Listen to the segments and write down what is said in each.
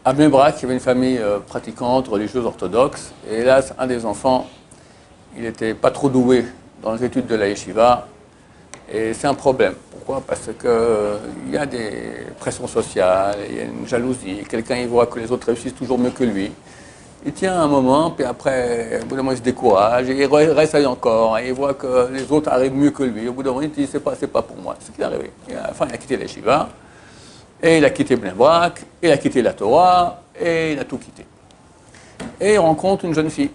À Bnei Brak, il y avait une famille pratiquante, religieuse, orthodoxe. Et hélas, un des enfants, il n'était pas trop doué dans les études de la yeshiva. Et c'est un problème. Pourquoi? Parce qu'il y a des pressions sociales, il y a une jalousie. Quelqu'un, il voit que les autres réussissent toujours mieux que lui. Il tient un moment, puis après, au bout d'un moment, il se décourage, et il réessaye encore, et il voit que les autres arrivent mieux que lui. Au bout d'un moment, il dit, c'est pas pour moi. C'est ce qui est arrivé. Et à la fin, il a quitté la yeshiva, et il a quitté Bnei Brak, et il a quitté la Torah, et il a tout quitté. Et il rencontre une jeune fille.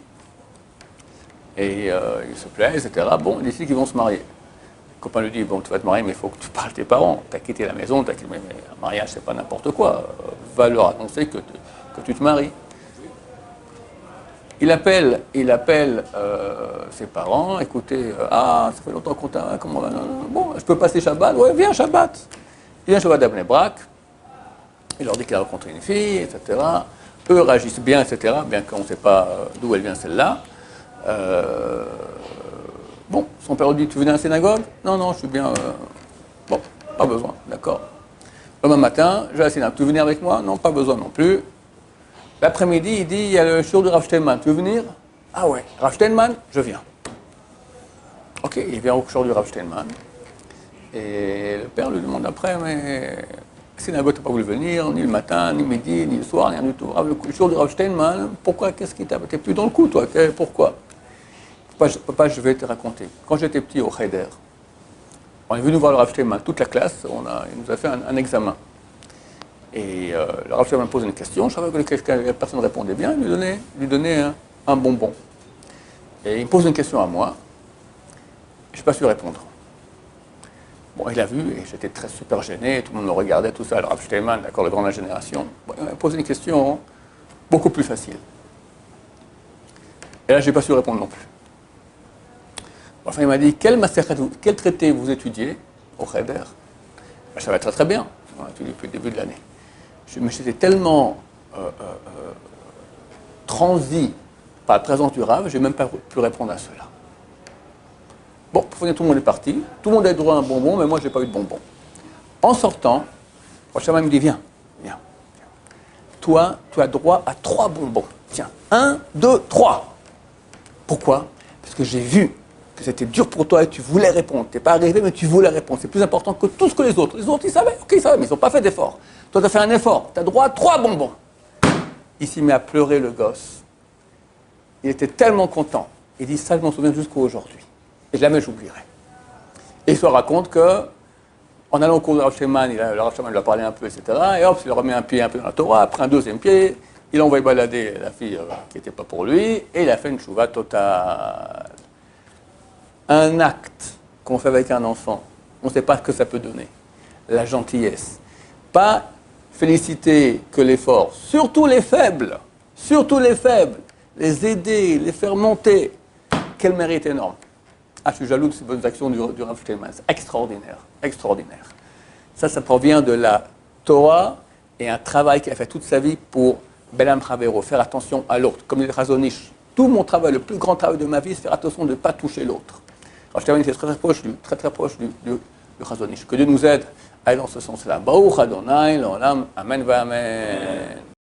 Et il se plaît, etc. Bon, il décide qu'ils vont se marier. Le copain lui dit, bon, tu vas te marier, mais il faut que tu parles à tes parents. Tu as quitté la maison, mais un mariage, c'est pas n'importe quoi. Va leur annoncer que tu te maries. Il appelle ses parents, écoutez, ça fait longtemps qu'on t'a... Bon, je peux passer Shabbat? Ouais, viens Shabbat. Il vient Shabbat à Bnei Brak, il leur dit qu'il a rencontré une fille, etc. Eux réagissent bien, etc., bien qu'on ne sait pas d'où elle vient celle-là. Bon, son père lui dit, tu venais à la synagogue? Non, je suis bien... Bon, pas besoin, d'accord. Le même matin, je vais à la synagogue. Tu veux venir avec moi? Non, pas besoin non plus. L'après-midi, il dit, il y a le shiur de Rav Steinman. Tu veux venir? Ah ouais, Rav Steinman, je viens. Ok, il vient au shiur du Rav Steinman. Et le père lui demande après, mais la synagogue n'a pas voulu venir, ni le matin, ni le midi, ni le soir, rien du tout. Le shiur du Rav Steinman, pourquoi? Qu'est-ce qui t'a... T'es plus dans le coup, toi? Pourquoi? Papa, je vais te raconter. Quand j'étais petit au Cheder, on est venu voir le Rav Steinman, toute la classe, il nous a fait un examen. Et le Rav Steinman me pose une question, je savais que la personne répondait bien, il lui donnait un bonbon. Et il me pose une question à moi, je n'ai pas su répondre. Bon, il a vu, et j'étais super gêné, tout le monde me regardait, tout ça. Le Rav Steinman, d'accord, le grand de la génération, bon, il m'a posé une question beaucoup plus facile. Et là, je n'ai pas su répondre non plus. Enfin, il m'a dit, quel traité vous étudiez au Cheder? Ben, ça va très très bien, on a étudié depuis le début de l'année. Mais j'étais tellement transi par la présence du Rav, je n'ai même pas pu répondre à cela. Bon, pour finir, tout le monde est parti, tout le monde a eu droit à un bonbon, mais moi, je n'ai pas eu de bonbon. En sortant, le Rav me dit, viens. Toi, tu as droit à 3 bonbons. Tiens, 1, 2, 3. Pourquoi? Parce que j'ai vu que c'était dur pour toi et tu voulais répondre. Tu n'es pas arrivé, mais tu voulais répondre. C'est plus important que tout ce que les autres. Les autres, ils savaient, ok, ils savaient, mais ils n'ont pas fait d'effort. Toi, tu as fait un effort. Tu as droit à 3 bonbons. Il s'y met à pleurer, le gosse. Il était tellement content. Il dit, ça, je m'en souviens jusqu'à aujourd'hui. Et jamais j'oublierai. Et il se raconte que, en allant au cours de Rav Steinman, le Rav Steinman lui a parlé un peu, etc. Et hop, il remet un pied un peu dans la Torah, après un deuxième pied, il a envoyé balader la fille qui n'était pas pour lui, et il a fait une chouva totale. Un acte qu'on fait avec un enfant, on ne sait pas ce que ça peut donner. La gentillesse. Pas féliciter que l'effort, surtout les faibles, les aider, les faire monter. Quel mérite énorme. Ah, je suis jaloux de ces bonnes actions du Rav Steinman. C'est extraordinaire. Ça provient de la Torah et un travail qu'il a fait toute sa vie pour Belam Chavero, faire attention à l'autre. Comme le Chazon Ish. Tout mon travail, le plus grand travail de ma vie, c'est faire attention de ne pas toucher l'autre. Rav Steinman était très proche du Chazon Ish. Que Dieu nous aide à aller dans ce sens-là. Baruch Adonai, l'olam, amen va amen.